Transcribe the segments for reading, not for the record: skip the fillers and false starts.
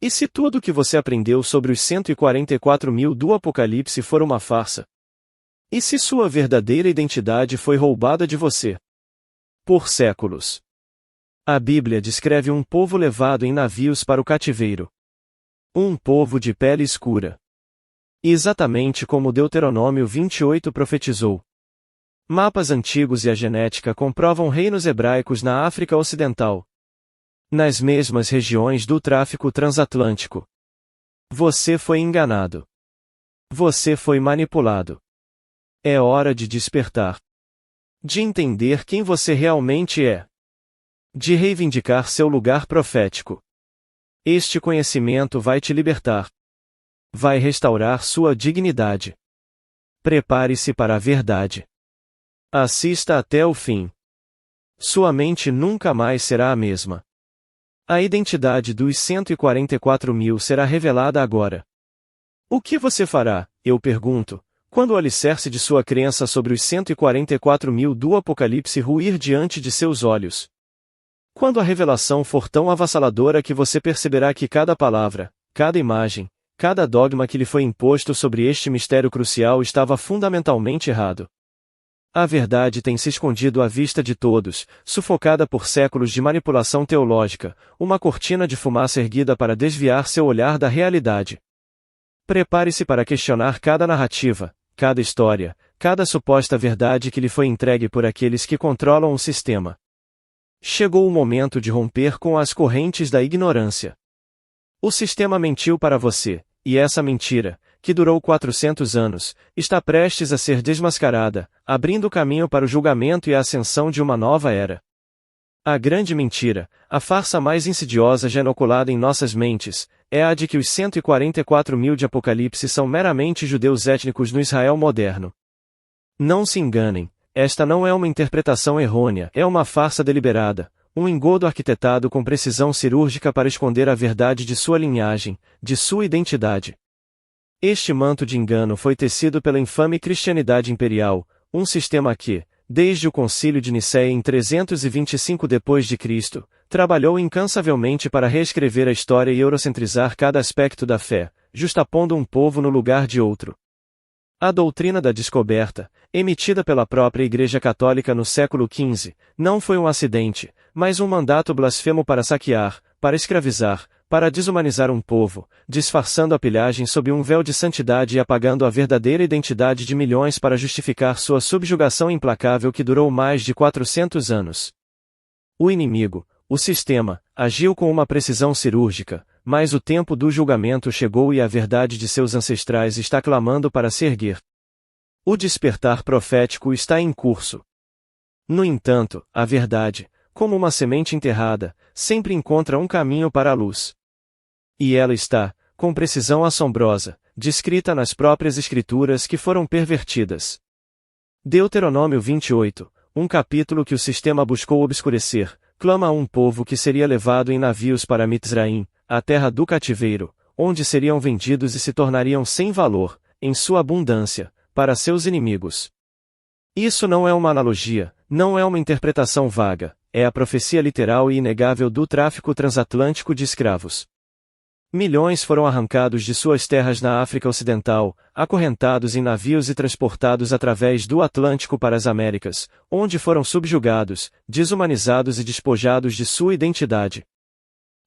E se tudo o que você aprendeu sobre os 144.000 do Apocalipse for uma farsa? E se sua verdadeira identidade foi roubada de você? Por séculos. A Bíblia descreve um povo levado em navios para o cativeiro. Um povo de pele escura. Exatamente como Deuteronômio 28 profetizou. Mapas antigos e a genética comprovam reinos hebraicos na África Ocidental. Nas mesmas regiões do tráfico transatlântico. Você foi enganado. Você foi manipulado. É hora de despertar. De entender quem você realmente é. De reivindicar seu lugar profético. Este conhecimento vai te libertar. Vai restaurar sua dignidade. Prepare-se para a verdade. Assista até o fim. Sua mente nunca mais será a mesma. A identidade dos 144.000 será revelada agora. O que você fará, eu pergunto, quando o alicerce de sua crença sobre os 144.000 do Apocalipse ruir diante de seus olhos? Quando a revelação for tão avassaladora que você perceberá que cada palavra, cada imagem, cada dogma que lhe foi imposto sobre este mistério crucial estava fundamentalmente errado. A verdade tem se escondido à vista de todos, sufocada por séculos de manipulação teológica, uma cortina de fumaça erguida para desviar seu olhar da realidade. Prepare-se para questionar cada narrativa, cada história, cada suposta verdade que lhe foi entregue por aqueles que controlam o sistema. Chegou o momento de romper com as correntes da ignorância. O sistema mentiu para você, e essa mentira, que durou 400 anos, está prestes a ser desmascarada, abrindo caminho para o julgamento e a ascensão de uma nova era. A grande mentira, a farsa mais insidiosa já inoculada em nossas mentes, é a de que os 144.000 de Apocalipse são meramente judeus étnicos no Israel moderno. Não se enganem, esta não é uma interpretação errônea, é uma farsa deliberada, um engodo arquitetado com precisão cirúrgica para esconder a verdade de sua linhagem, de sua identidade. Este manto de engano foi tecido pela infame cristianidade imperial, um sistema que, desde o Concílio de Nicéia em 325 d.C., trabalhou incansavelmente para reescrever a história e eurocentrizar cada aspecto da fé, justapondo um povo no lugar de outro. A doutrina da descoberta, emitida pela própria Igreja Católica no século XV, não foi um acidente, mas um mandato blasfemo para saquear, para escravizar, para desumanizar um povo, disfarçando a pilhagem sob um véu de santidade e apagando a verdadeira identidade de milhões para justificar sua subjugação implacável que durou mais de 400 anos. O inimigo, o sistema, agiu com uma precisão cirúrgica, mas o tempo do julgamento chegou e a verdade de seus ancestrais está clamando para se erguer. O despertar profético está em curso. No entanto, a verdade, como uma semente enterrada, sempre encontra um caminho para a luz. E ela está, com precisão assombrosa, descrita nas próprias Escrituras que foram pervertidas. Deuteronômio 28, um capítulo que o sistema buscou obscurecer, clama a um povo que seria levado em navios para Mitzraim, a terra do cativeiro, onde seriam vendidos e se tornariam sem valor, em sua abundância, para seus inimigos. Isso não é uma analogia, não é uma interpretação vaga, é a profecia literal e inegável do tráfico transatlântico de escravos. Milhões foram arrancados de suas terras na África Ocidental, acorrentados em navios e transportados através do Atlântico para as Américas, onde foram subjugados, desumanizados e despojados de sua identidade.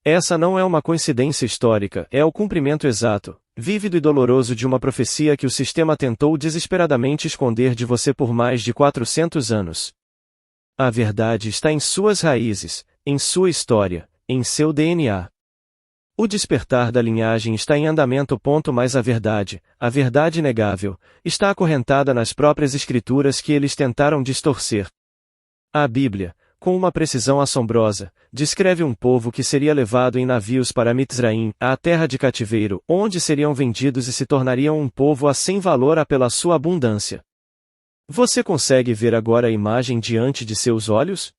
Essa não é uma coincidência histórica, é o cumprimento exato, vívido e doloroso de uma profecia que o sistema tentou desesperadamente esconder de você por mais de 400 anos. A verdade está em suas raízes, em sua história, em seu DNA. O despertar da linhagem está em andamento. Mas a verdade inegável, está acorrentada nas próprias Escrituras que eles tentaram distorcer. A Bíblia, com uma precisão assombrosa, descreve um povo que seria levado em navios para Mitzraim, a terra de cativeiro, onde seriam vendidos e se tornariam um povo a sem valor pela sua abundância. Você consegue ver agora a imagem diante de seus olhos?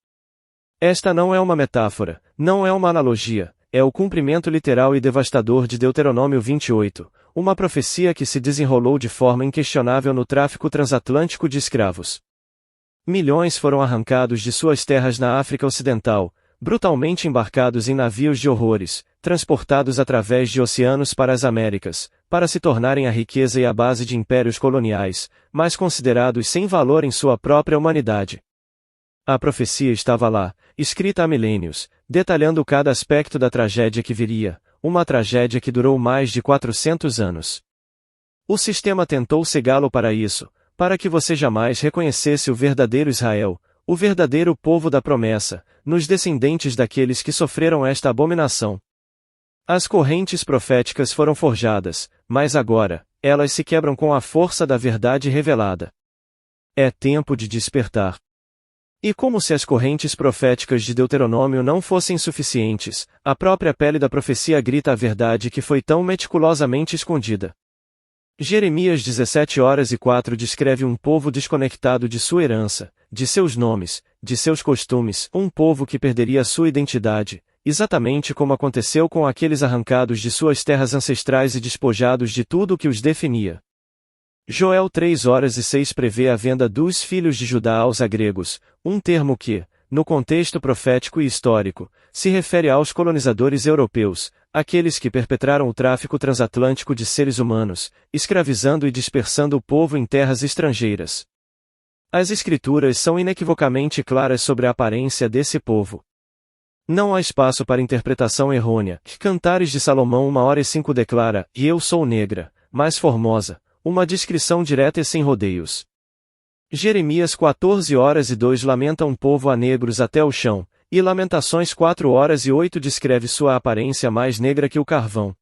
Esta não é uma metáfora, não é uma analogia, é o cumprimento literal e devastador de Deuteronômio 28, uma profecia que se desenrolou de forma inquestionável no tráfico transatlântico de escravos. Milhões foram arrancados de suas terras na África Ocidental, brutalmente embarcados em navios de horrores, transportados através de oceanos para as Américas, para se tornarem a riqueza e a base de impérios coloniais, mas considerados sem valor em sua própria humanidade. A profecia estava lá, escrita há milênios, detalhando cada aspecto da tragédia que viria, uma tragédia que durou mais de 400 anos. O sistema tentou cegá-lo para isso, para que você jamais reconhecesse o verdadeiro Israel, o verdadeiro povo da promessa, nos descendentes daqueles que sofreram esta abominação. As correntes proféticas foram forjadas, mas agora, elas se quebram com a força da verdade revelada. É tempo de despertar. E como se as correntes proféticas de Deuteronômio não fossem suficientes, a própria pele da profecia grita a verdade que foi tão meticulosamente escondida. Jeremias 17:4 descreve um povo desconectado de sua herança, de seus nomes, de seus costumes, um povo que perderia sua identidade, exatamente como aconteceu com aqueles arrancados de suas terras ancestrais e despojados de tudo o que os definia. Joel 3:6 prevê a venda dos filhos de Judá aos agregos, um termo que, no contexto profético e histórico, se refere aos colonizadores europeus, aqueles que perpetraram o tráfico transatlântico de seres humanos, escravizando e dispersando o povo em terras estrangeiras. As Escrituras são inequivocamente claras sobre a aparência desse povo. Não há espaço para interpretação errônea. Cantares de Salomão 1:5 declara, e eu sou negra, mas formosa, uma descrição direta e sem rodeios. Jeremias 14:2 lamenta um povo a negros até o chão, e Lamentações 4:8 descreve sua aparência mais negra que o carvão.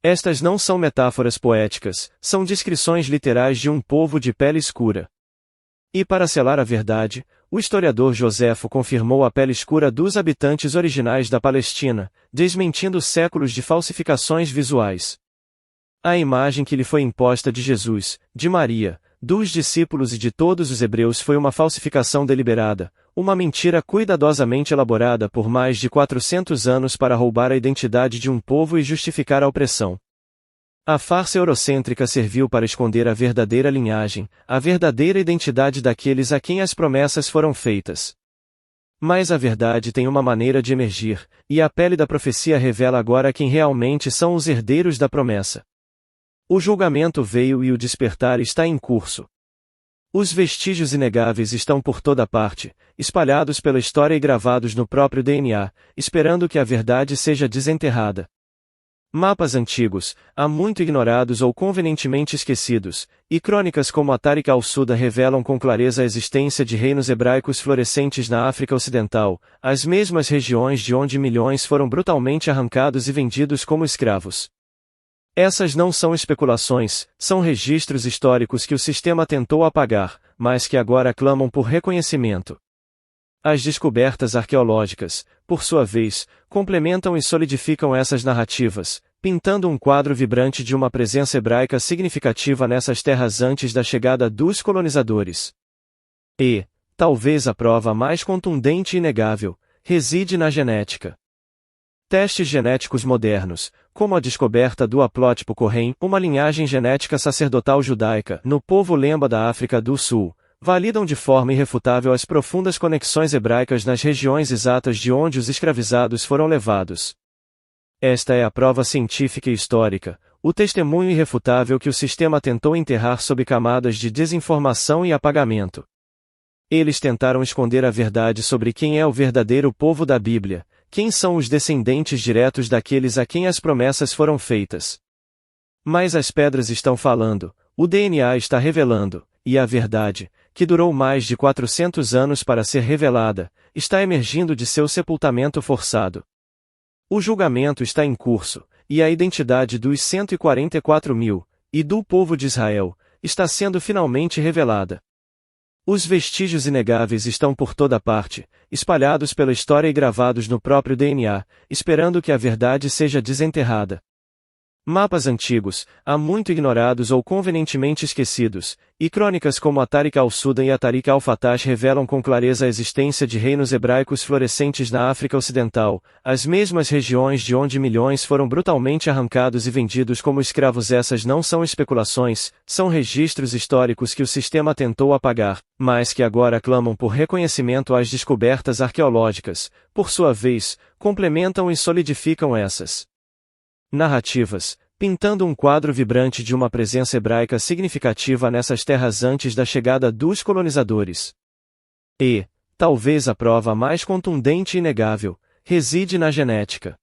Estas não são metáforas poéticas, são descrições literais de um povo de pele escura. E para selar a verdade, o historiador Joséfo confirmou a pele escura dos habitantes originais da Palestina, desmentindo séculos de falsificações visuais. A imagem que lhe foi imposta de Jesus, de Maria, dos discípulos e de todos os hebreus foi uma falsificação deliberada, uma mentira cuidadosamente elaborada por mais de 400 anos para roubar a identidade de um povo e justificar a opressão. A farsa eurocêntrica serviu para esconder a verdadeira linhagem, a verdadeira identidade daqueles a quem as promessas foram feitas. Mas a verdade tem uma maneira de emergir, e a pele da profecia revela agora quem realmente são os herdeiros da promessa. O julgamento veio e o despertar está em curso. Os vestígios inegáveis estão por toda parte, espalhados pela história e gravados no próprio DNA, esperando que a verdade seja desenterrada. Mapas antigos, há muito ignorados ou convenientemente esquecidos, e crônicas como a Tariq al-Suda revelam com clareza a existência de reinos hebraicos florescentes na África Ocidental, as mesmas regiões de onde milhões foram brutalmente arrancados e vendidos como escravos. Essas não são especulações, são registros históricos que o sistema tentou apagar, mas que agora clamam por reconhecimento. As descobertas arqueológicas, por sua vez, complementam e solidificam essas narrativas, pintando um quadro vibrante de uma presença hebraica significativa nessas terras antes da chegada dos colonizadores. E, talvez a prova mais contundente e inegável, reside na genética. Testes genéticos modernos, como a descoberta do haplótipo Correm, uma linhagem genética sacerdotal judaica, no povo Lemba da África do Sul, validam de forma irrefutável as profundas conexões hebraicas nas regiões exatas de onde os escravizados foram levados. Esta é a prova científica e histórica, o testemunho irrefutável que o sistema tentou enterrar sob camadas de desinformação e apagamento. Eles tentaram esconder a verdade sobre quem é o verdadeiro povo da Bíblia, quem são os descendentes diretos daqueles a quem as promessas foram feitas. Mas as pedras estão falando, o DNA está revelando, e a verdade, que durou mais de 400 anos para ser revelada, está emergindo de seu sepultamento forçado. O julgamento está em curso, e a identidade dos 144.000, e do povo de Israel, está sendo finalmente revelada. Os vestígios inegáveis estão por toda parte, espalhados pela história e gravados no próprio DNA, esperando que a verdade seja desenterrada. Mapas antigos, há muito ignorados ou convenientemente esquecidos, e crônicas como a Tariq al-Sudan e a Tariq al-Fatash revelam com clareza a existência de reinos hebraicos florescentes na África Ocidental, as mesmas regiões de onde milhões foram brutalmente arrancados e vendidos como escravos. Essas não são especulações, são registros históricos que o sistema tentou apagar, mas que agora clamam por reconhecimento. Às descobertas arqueológicas, por sua vez, complementam e solidificam essas narrativas, pintando um quadro vibrante de uma presença hebraica significativa nessas terras antes da chegada dos colonizadores. E, talvez a prova mais contundente e inegável, reside na genética.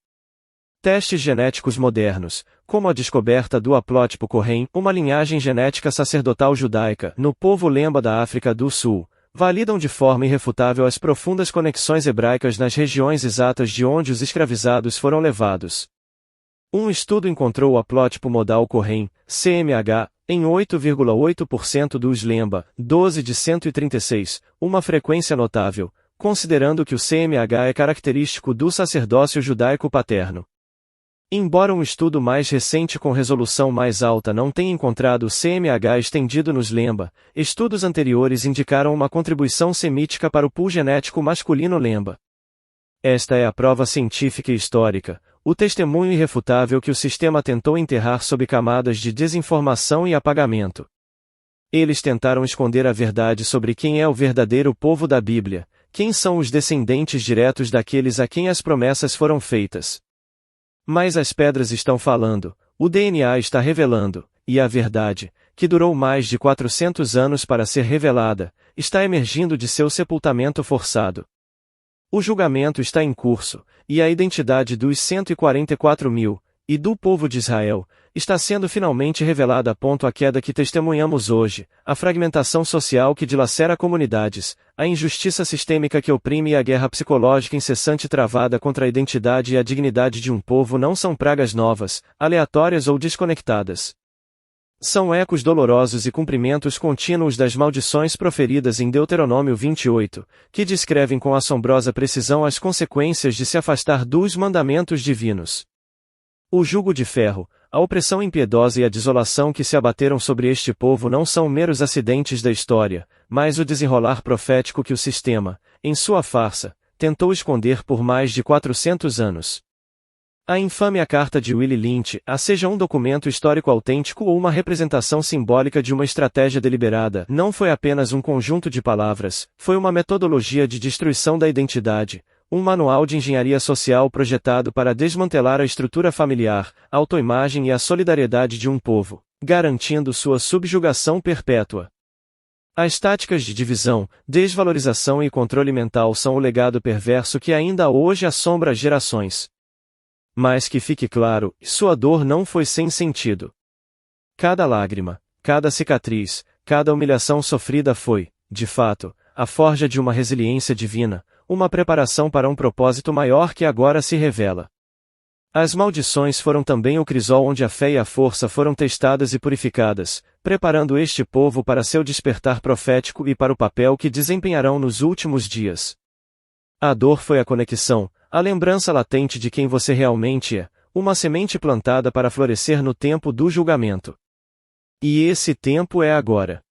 Testes genéticos modernos, como a descoberta do haplótipo Cohen, uma linhagem genética sacerdotal judaica, no povo Lemba da África do Sul, validam de forma irrefutável as profundas conexões hebraicas nas regiões exatas de onde os escravizados foram levados. Um estudo encontrou o haplótipo modal Cohen, CMH, em 8,8% dos Lemba, 12 de 136, uma frequência notável, considerando que o CMH é característico do sacerdócio judaico paterno. Embora um estudo mais recente com resolução mais alta não tenha encontrado o CMH estendido nos Lemba, estudos anteriores indicaram uma contribuição semítica para o pool genético masculino Lemba. Esta é a prova científica e histórica, o testemunho irrefutável que o sistema tentou enterrar sob camadas de desinformação e apagamento. Eles tentaram esconder a verdade sobre quem é o verdadeiro povo da Bíblia, quem são os descendentes diretos daqueles a quem as promessas foram feitas. Mas as pedras estão falando, o DNA está revelando, e a verdade, que durou mais de 400 anos para ser revelada, está emergindo de seu sepultamento forçado. O julgamento está em curso, e a identidade dos 144 mil, e do povo de Israel, está sendo finalmente revelada. A queda que testemunhamos hoje, a fragmentação social que dilacera comunidades, a injustiça sistêmica que oprime e a guerra psicológica incessante travada contra a identidade e a dignidade de um povo não são pragas novas, aleatórias ou desconectadas. São ecos dolorosos e cumprimentos contínuos das maldições proferidas em Deuteronômio 28, que descrevem com assombrosa precisão as consequências de se afastar dos mandamentos divinos. O jugo de ferro, a opressão impiedosa e a desolação que se abateram sobre este povo não são meros acidentes da história, mas o desenrolar profético que o sistema, em sua farsa, tentou esconder por mais de 400 anos. A infame carta de Willie Lynch, seja um documento histórico autêntico ou uma representação simbólica de uma estratégia deliberada, não foi apenas um conjunto de palavras, foi uma metodologia de destruição da identidade, um manual de engenharia social projetado para desmantelar a estrutura familiar, a autoimagem e a solidariedade de um povo, garantindo sua subjugação perpétua. As táticas de divisão, desvalorização e controle mental são o legado perverso que ainda hoje assombra gerações. Mas que fique claro, sua dor não foi sem sentido. Cada lágrima, cada cicatriz, cada humilhação sofrida foi, de fato, a forja de uma resiliência divina, uma preparação para um propósito maior que agora se revela. As maldições foram também o crisol onde a fé e a força foram testadas e purificadas, preparando este povo para seu despertar profético e para o papel que desempenharão nos últimos dias. A dor foi a conexão, a lembrança latente de quem você realmente é, uma semente plantada para florescer no tempo do julgamento. E esse tempo é agora.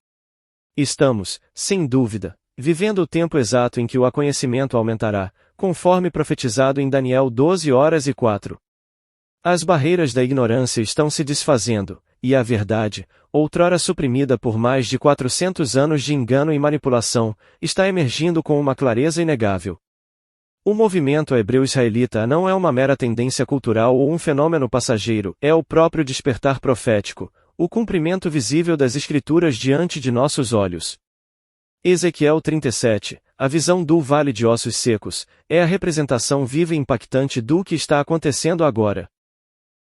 Estamos, sem dúvida, vivendo o tempo exato em que o conhecimento aumentará, conforme profetizado em Daniel 12:4. As barreiras da ignorância estão se desfazendo, e a verdade, outrora suprimida por mais de 400 anos de engano e manipulação, está emergindo com uma clareza inegável. O movimento hebreu-israelita não é uma mera tendência cultural ou um fenômeno passageiro, é o próprio despertar profético, o cumprimento visível das Escrituras diante de nossos olhos. Ezequiel 37, a visão do Vale de Ossos Secos, é a representação viva e impactante do que está acontecendo agora.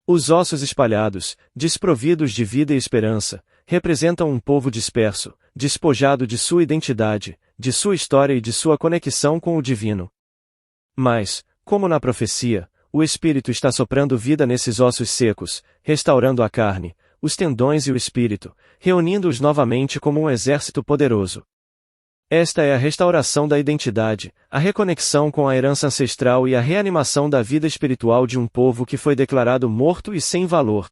Os ossos espalhados, desprovidos de vida e esperança, representam um povo disperso, despojado de sua identidade, de sua história e de sua conexão com o divino. Mas, como na profecia, o Espírito está soprando vida nesses ossos secos, restaurando a carne, os tendões e o espírito, reunindo-os novamente como um exército poderoso. Esta é a restauração da identidade, a reconexão com a herança ancestral e a reanimação da vida espiritual de um povo que foi declarado morto e sem valor.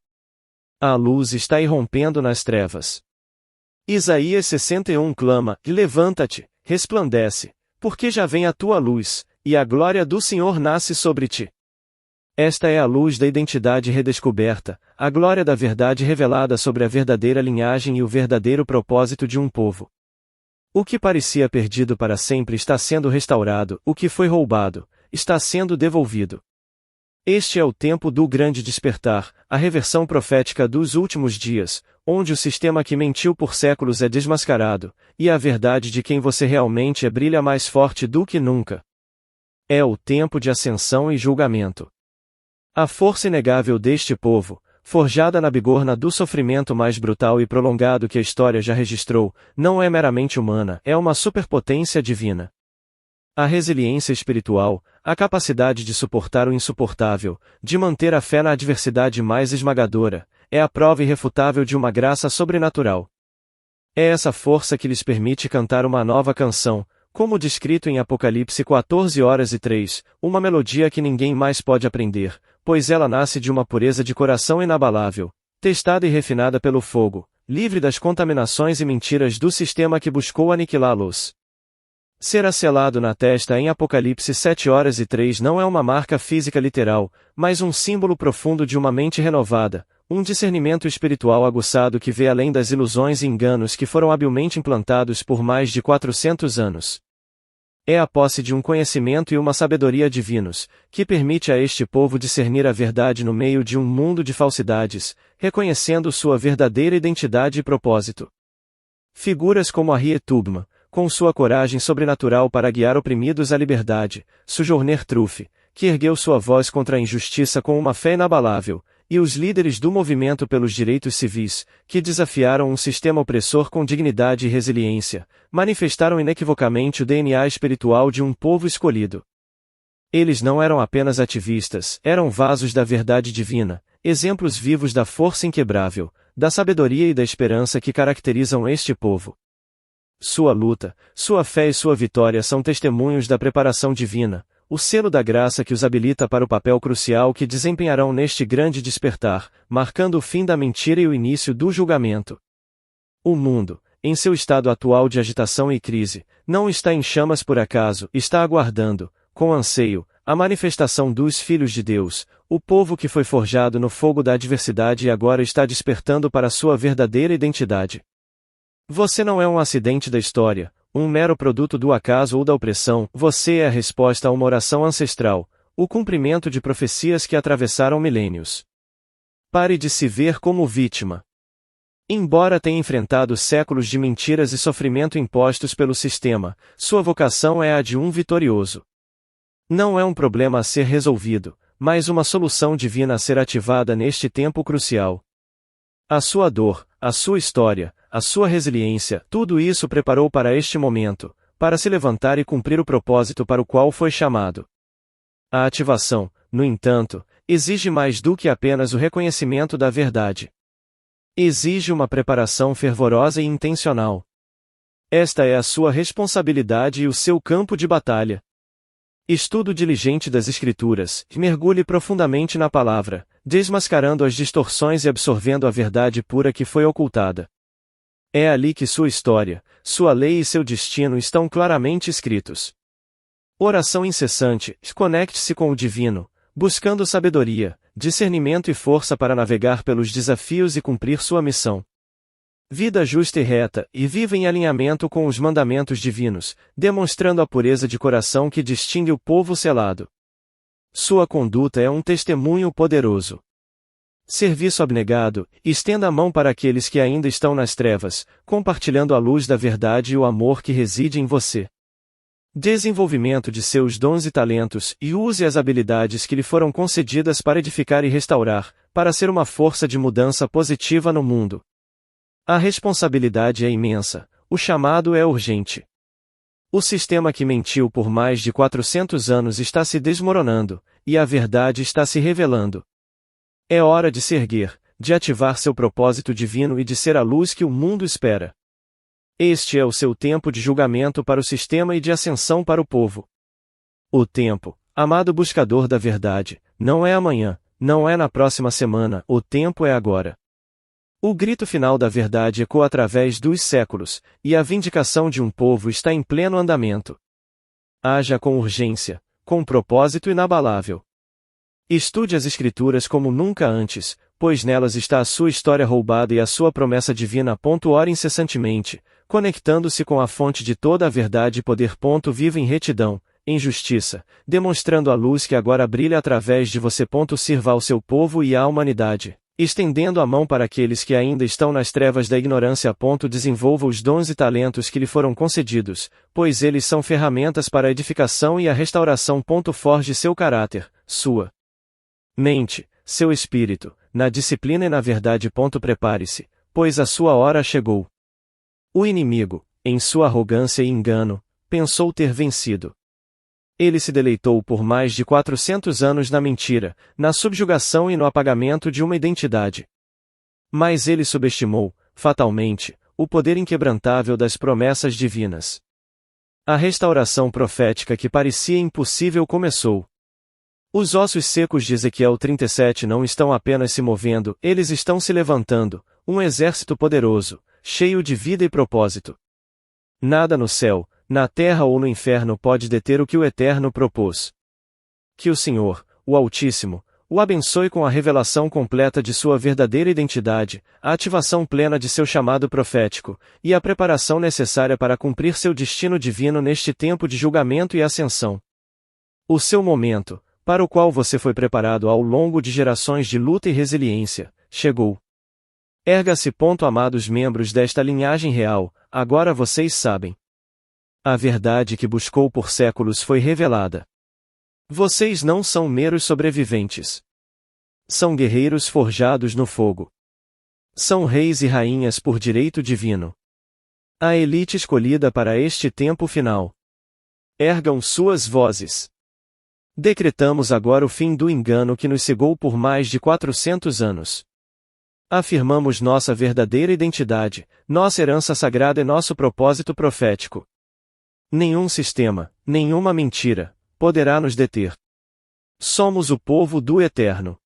A luz está irrompendo nas trevas. Isaías 61 clama: levanta-te, resplandece, porque já vem a tua luz, e a glória do Senhor nasce sobre ti. Esta é a luz da identidade redescoberta, a glória da verdade revelada sobre a verdadeira linhagem e o verdadeiro propósito de um povo. O que parecia perdido para sempre está sendo restaurado, o que foi roubado, está sendo devolvido. Este é o tempo do grande despertar, a reversão profética dos últimos dias, onde o sistema que mentiu por séculos é desmascarado, e a verdade de quem você realmente é brilha mais forte do que nunca. É o tempo de ascensão e julgamento. A força inegável deste povo, forjada na bigorna do sofrimento mais brutal e prolongado que a história já registrou, não é meramente humana, é uma superpotência divina. A resiliência espiritual, a capacidade de suportar o insuportável, de manter a fé na adversidade mais esmagadora, é a prova irrefutável de uma graça sobrenatural. É essa força que lhes permite cantar uma nova canção, como descrito em Apocalipse 14:3, uma melodia que ninguém mais pode aprender, pois ela nasce de uma pureza de coração inabalável, testada e refinada pelo fogo, livre das contaminações e mentiras do sistema que buscou aniquilá-los. Será selado na testa em Apocalipse 7:3 não é uma marca física literal, mas um símbolo profundo de uma mente renovada, um discernimento espiritual aguçado que vê além das ilusões e enganos que foram habilmente implantados por mais de 400 anos. É a posse de um conhecimento e uma sabedoria divinos, que permite a este povo discernir a verdade no meio de um mundo de falsidades, reconhecendo sua verdadeira identidade e propósito. Figuras como Harriet Tubman, com sua coragem sobrenatural para guiar oprimidos à liberdade, Sojourner Truth, que ergueu sua voz contra a injustiça com uma fé inabalável, e os líderes do movimento pelos direitos civis, que desafiaram um sistema opressor com dignidade e resiliência, manifestaram inequivocamente o DNA espiritual de um povo escolhido. Eles não eram apenas ativistas, eram vasos da verdade divina, exemplos vivos da força inquebrável, da sabedoria e da esperança que caracterizam este povo. Sua luta, sua fé e sua vitória são testemunhos da preparação divina, o selo da graça que os habilita para o papel crucial que desempenharão neste grande despertar, marcando o fim da mentira e o início do julgamento. O mundo, em seu estado atual de agitação e crise, não está em chamas por acaso, está aguardando, com anseio, a manifestação dos filhos de Deus, o povo que foi forjado no fogo da adversidade e agora está despertando para sua verdadeira identidade. Você não é um acidente da história, um mero produto do acaso ou da opressão, você é a resposta a uma oração ancestral, o cumprimento de profecias que atravessaram milênios. Pare de se ver como vítima. Embora tenha enfrentado séculos de mentiras e sofrimento impostos pelo sistema, sua vocação é a de um vitorioso. Não é um problema a ser resolvido, mas uma solução divina a ser ativada neste tempo crucial. A sua dor, a sua história, a sua resiliência, tudo isso preparou para este momento, para se levantar e cumprir o propósito para o qual foi chamado. A ativação, no entanto, exige mais do que apenas o reconhecimento da verdade. Exige uma preparação fervorosa e intencional. Esta é a sua responsabilidade e o seu campo de batalha. Estudo diligente das Escrituras, mergulhe profundamente na palavra, desmascarando as distorções e absorvendo a verdade pura que foi ocultada. É ali que sua história, sua lei e seu destino estão claramente escritos. Oração incessante, conecte-se com o divino, buscando sabedoria, discernimento e força para navegar pelos desafios e cumprir sua missão. Vida justa e reta, e viva em alinhamento com os mandamentos divinos, demonstrando a pureza de coração que distingue o povo selado. Sua conduta é um testemunho poderoso. Serviço abnegado, estenda a mão para aqueles que ainda estão nas trevas, compartilhando a luz da verdade e o amor que reside em você. Desenvolvimento de seus dons e talentos, e use as habilidades que lhe foram concedidas para edificar e restaurar, para ser uma força de mudança positiva no mundo. A responsabilidade é imensa, o chamado é urgente. O sistema que mentiu por mais de 400 anos está se desmoronando, e a verdade está se revelando. É hora de se erguer, de ativar seu propósito divino e de ser a luz que o mundo espera. Este é o seu tempo de julgamento para o sistema e de ascensão para o povo. O tempo, amado buscador da verdade, não é amanhã, não é na próxima semana, o tempo é agora. O grito final da verdade ecoa através dos séculos, e a vindicação de um povo está em pleno andamento. Haja com urgência, com propósito inabalável. Estude as Escrituras como nunca antes, pois nelas está a sua história roubada e a sua promessa divina. Ore incessantemente, conectando-se com a fonte de toda a verdade e poder. Viva em retidão, em justiça, demonstrando a luz que agora brilha através de você. Sirva ao seu povo e à humanidade, estendendo a mão para aqueles que ainda estão nas trevas da ignorância. Desenvolva os dons e talentos que lhe foram concedidos, pois eles são ferramentas para a edificação e a restauração. Forge seu caráter, sua mente, seu espírito, na disciplina e na verdade. Prepare-se, pois a sua hora chegou. O inimigo, em sua arrogância e engano, pensou ter vencido. Ele se deleitou por mais de 400 anos na mentira, na subjugação e no apagamento de uma identidade. Mas ele subestimou, fatalmente, o poder inquebrantável das promessas divinas. A restauração profética que parecia impossível começou. Os ossos secos de Ezequiel 37 não estão apenas se movendo, eles estão se levantando, um exército poderoso, cheio de vida e propósito. Nada no céu, na terra ou no inferno pode deter o que o Eterno propôs. Que o Senhor, o Altíssimo, o abençoe com a revelação completa de sua verdadeira identidade, a ativação plena de seu chamado profético, e a preparação necessária para cumprir seu destino divino neste tempo de julgamento e ascensão. O seu momento, para o qual você foi preparado ao longo de gerações de luta e resiliência, chegou. Erga-se. Amados membros desta linhagem real, agora vocês sabem. A verdade que buscou por séculos foi revelada. Vocês não são meros sobreviventes. São guerreiros forjados no fogo. São reis e rainhas por direito divino. A elite escolhida para este tempo final. Ergam suas vozes. Decretamos agora o fim do engano que nos cegou por mais de 400 anos. Afirmamos nossa verdadeira identidade, nossa herança sagrada e nosso propósito profético. Nenhum sistema, nenhuma mentira, poderá nos deter. Somos o povo do Eterno.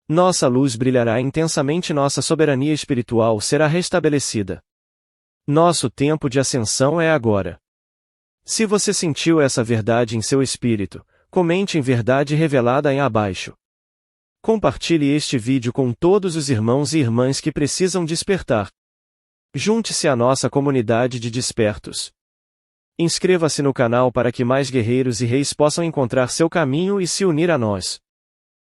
Nossa luz brilhará intensamente, nossa soberania espiritual será restabelecida. Nosso tempo de ascensão é agora. Se você sentiu essa verdade em seu espírito, comente em verdade revelada em abaixo. Compartilhe este vídeo com todos os irmãos e irmãs que precisam despertar. Junte-se à nossa comunidade de despertos. Inscreva-se no canal para que mais guerreiros e reis possam encontrar seu caminho e se unir a nós.